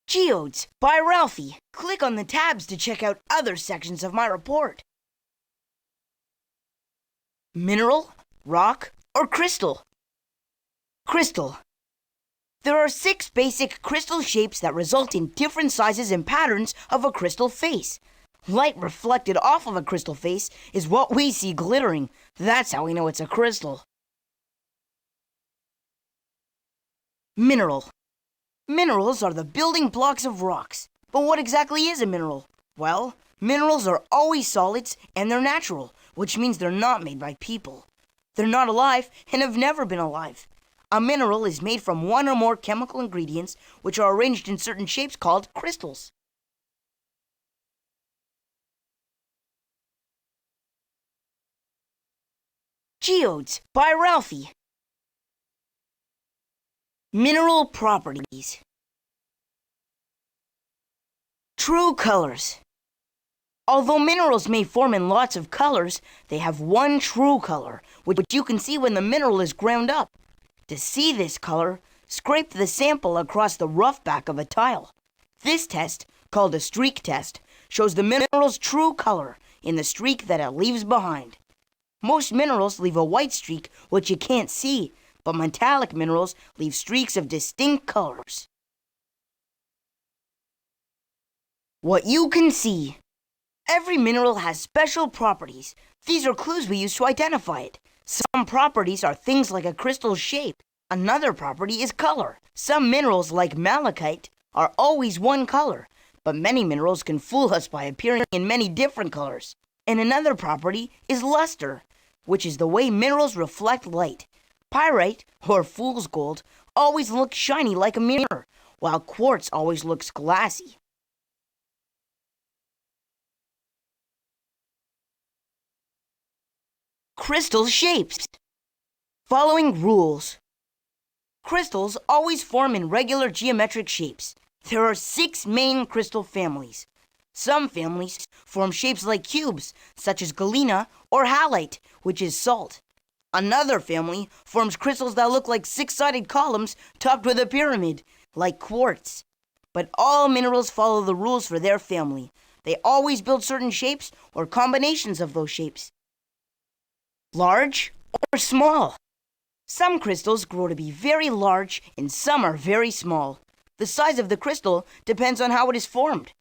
Geodes by Ralphie. Click on the tabs to check out other sections of my report. Mineral, rock, or crystal? Crystal. There are 6 basic crystal shapes that result in different sizes and patterns of a crystal face. Light reflected off of a crystal face is what we see glittering. That's how we know it's a crystal. Mineral. Minerals are the building blocks of rocks. But what exactly is a mineral? Well, minerals are always solids and they're natural, which means they're not made by people. They're not alive and have never been alive. A mineral is made from one or more chemical ingredients which are arranged in certain shapes called crystals. Geodes by Ralphie. Mineral properties. True colors. Although minerals may form in lots of colors, they have one true color, which you can see when the mineral is ground up. To see this color, scrape the sample across the rough back of a tile. This test, called a streak test, shows the mineral's true color in the streak that it leaves behind. Most minerals leave a white streak, which you can't see, but metallic minerals leave streaks of distinct colors. What you can see. Every mineral has special properties. These are clues we use to identify it. Some properties are things like a crystal shape. Another property is color. Some minerals, like malachite, are always one color, but many minerals can fool us by appearing in many different colors. And another property is luster, which is the way minerals reflect light. Pyrite, or fool's gold, always looks shiny like a mirror, while quartz always looks glassy. Crystal shapes. Following rules. Crystals always form in regular geometric shapes. There are 6 main crystal families. Some families form shapes like cubes, such as galena or halite, which is salt. Another family forms crystals that look like 6-sided columns topped with a pyramid, like quartz. But all minerals follow the rules for their family. They always build certain shapes or combinations of those shapes. Large or small. Some crystals grow to be very large and some are very small. The size of the crystal depends on how it is formed.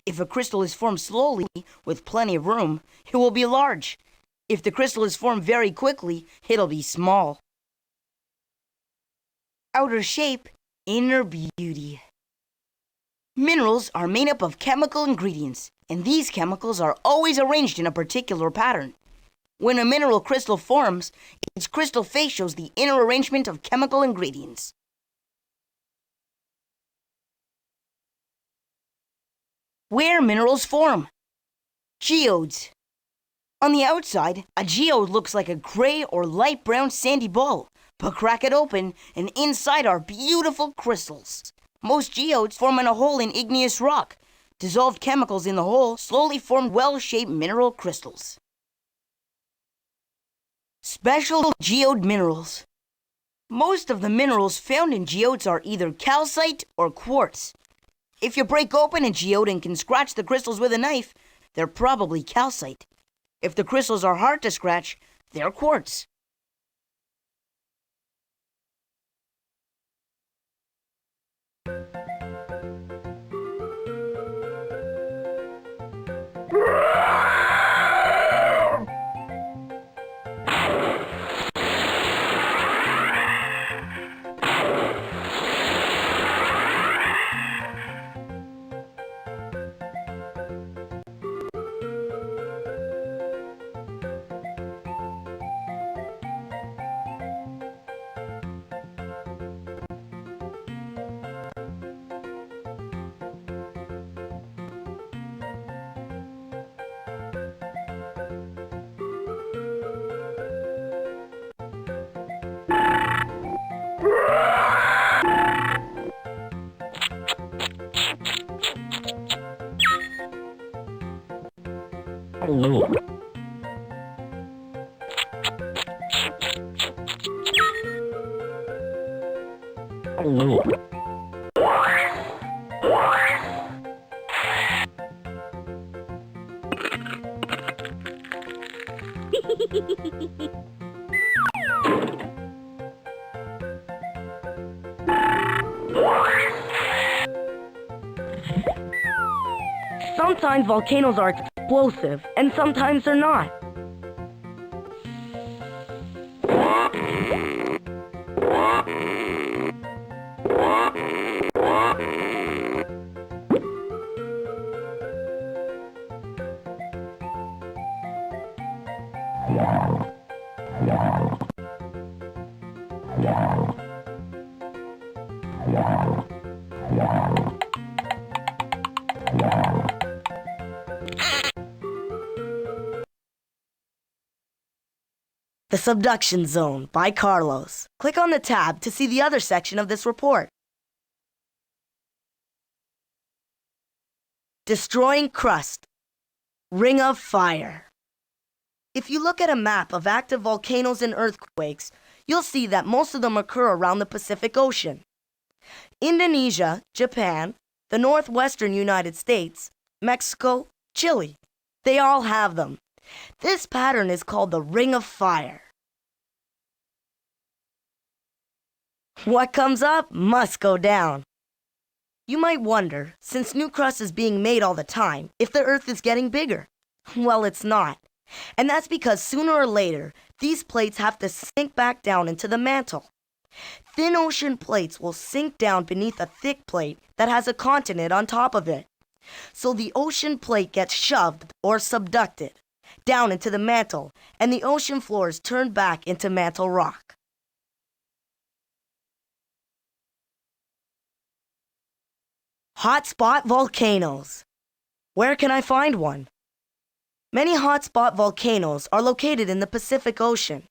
If a crystal is formed slowly, with plenty of room, it will be large. If the crystal is formed very quickly, it'll be small. Outer shape, inner beauty. Minerals are made up of chemical ingredients, and these chemicals are always arranged in a particular pattern. When a mineral crystal forms, its crystal face shows the inner arrangement of chemical ingredients. Where minerals form. Geodes. On the outside, a geode looks like a gray or light brown sandy ball, but crack it open and inside are beautiful crystals. Most geodes form in a hole in igneous rock. Dissolved chemicals in the hole slowly form well-shaped mineral crystals. Special geode minerals. Most of the minerals found in geodes are either calcite or quartz. If you break open a geode and can scratch the crystals with a knife, they're probably calcite. If the crystals are hard to scratch, they're quartz. Hello. Hello. Sometimes volcanoes are explosive, and sometimes they're not. The Subduction Zone by Carlos. Click on the tab to see the other section of this report. Destroying Crust. Ring of Fire. If you look at a map of active volcanoes and earthquakes, you'll see that most of them occur around the Pacific Ocean. Indonesia, Japan, the northwestern United States, Mexico, Chile. They all have them. This pattern is called the Ring of Fire. What comes up must go down. You might wonder, since new crust is being made all the time, if the Earth is getting bigger. Well, it's not. And that's because sooner or later, these plates have to sink back down into the mantle. Thin ocean plates will sink down beneath a thick plate that has a continent on top of it. So the ocean plate gets shoved or subducted down into the mantle, and the ocean floor is turned back into mantle rock. Hotspot volcanoes. Where can I find one? Many hotspot volcanoes are located in the Pacific Ocean.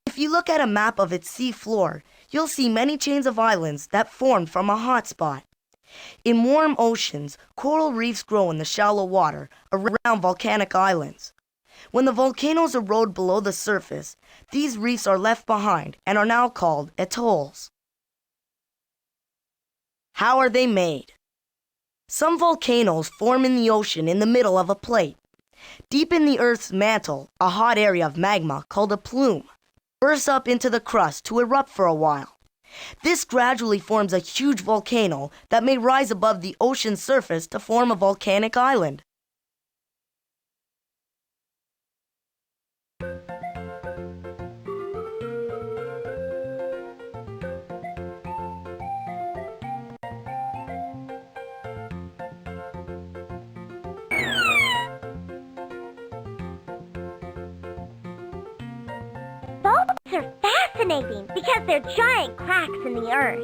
If you look at a map of its sea floor, you'll see many chains of islands that formed from a hotspot. In warm oceans, coral reefs grow in the shallow water around volcanic islands. When the volcanoes erode below the surface, these reefs are left behind and are now called atolls. How are they made? Some volcanoes form in the ocean in the middle of a plate. Deep in the Earth's mantle, a hot area of magma called a plume bursts up into the crust to erupt for a while. This gradually forms a huge volcano that may rise above the ocean's surface to form a volcanic island. Faults are fascinating because they're giant cracks in the earth.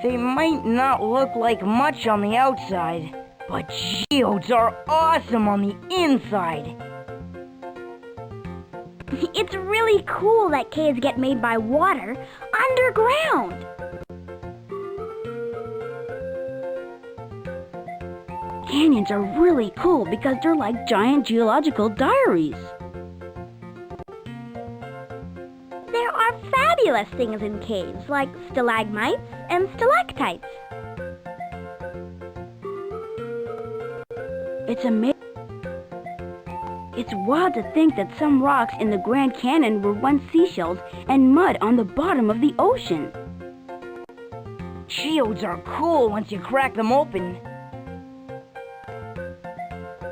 They might not look like much on the outside, but geodes are awesome on the inside. It's really cool that caves get made by water underground. Canyons are really cool because they're like giant geological diaries. There are fabulous things in caves like stalagmites and stalactites. It's amazing. It's wild to think that some rocks in the Grand Canyon were once seashells and mud on the bottom of the ocean. Geodes are cool once you crack them open.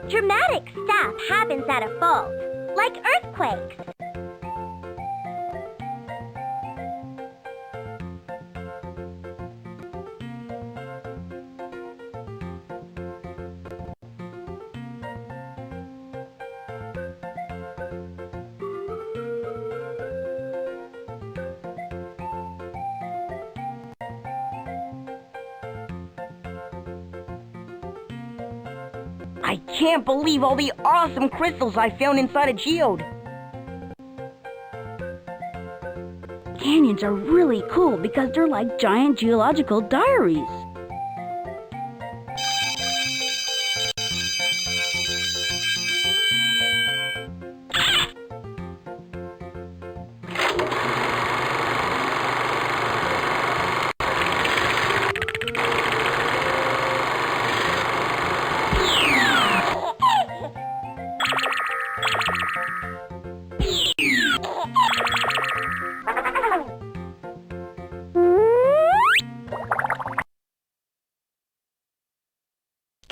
Dramatic stuff happens at a fault, like earthquakes. I can't believe all the awesome crystals I found inside a geode. Canyons are really cool because they're like giant geological diaries.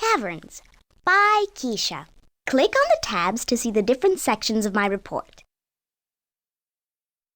Caverns by Keisha. Click on the tabs to see the different sections of my report.